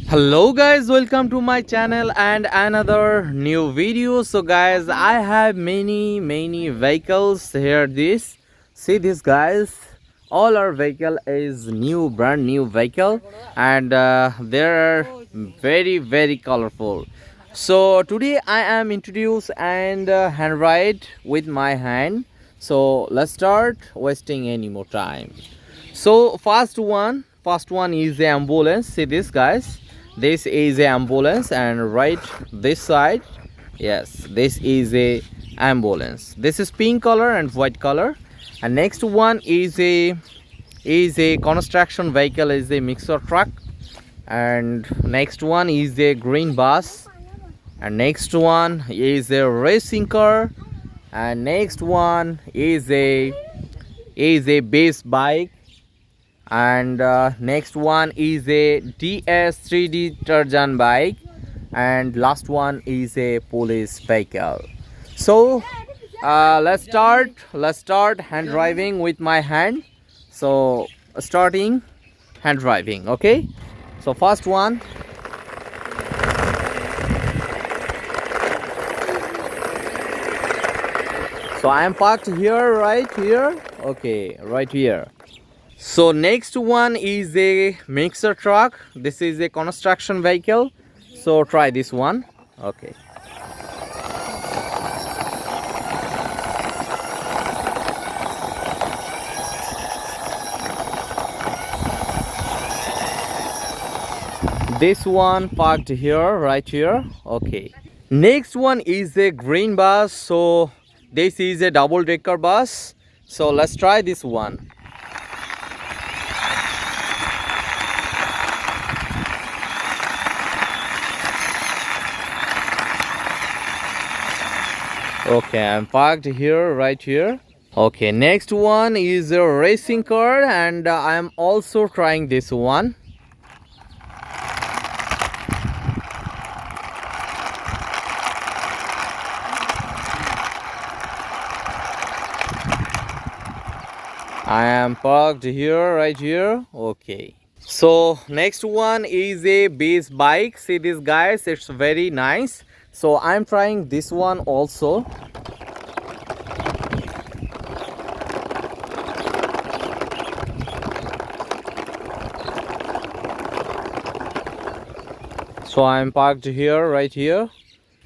Hello guys, welcome to my channel and another new video. So guys, I have many vehicles here. This see this guys, all our vehicle is new, brand new vehicle, and they are very colorful. So today I am introduce and hand ride with my hand. So let's start wasting any more time. So first one is the ambulance. See this guys, this is a ambulance, and right this side, yes, this is a ambulance. This is pink color and white color. And next one is a construction vehicle, is a mixer truck. And next one is a green bus. And next one is a racing car. And next one is a base bike. And next one is a DS3D detergent bike. And last one is a police vehicle. So let's start hand driving with my hand. So starting hand driving, okay. So first one, so I am parked here, right here, okay, right here. So next one is a mixer truck. This is a construction vehicle. So try this one. Okay. This one parked here, right here. Okay. Next one is a green bus. So this is a double-decker bus. So let's try this one. Okay, I'm parked here, right here. Okay, next one is a racing car, and I'm also trying this one. I am parked here, right here. Okay. So next one is a base bike. See this guys, it's very nice. So I'm trying this one also. So I'm parked here, right here.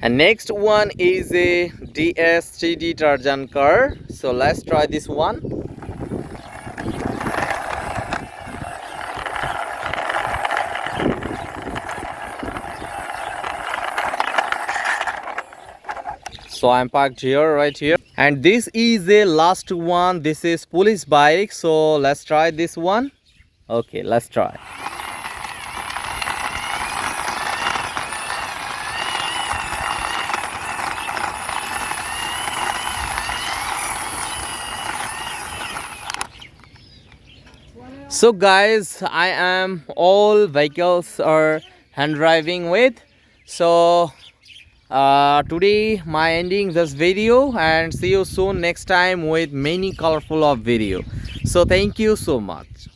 And next one is a DS3D detergent car. So let's try this one. So I'm parked here, right here. And this is the last one. This is police bike. So let's try this one. Okay, let's try. So guys, I am all vehicles are hand driving with. So today my ending this video, and see you soon next time with many colorful of video. So thank you so much.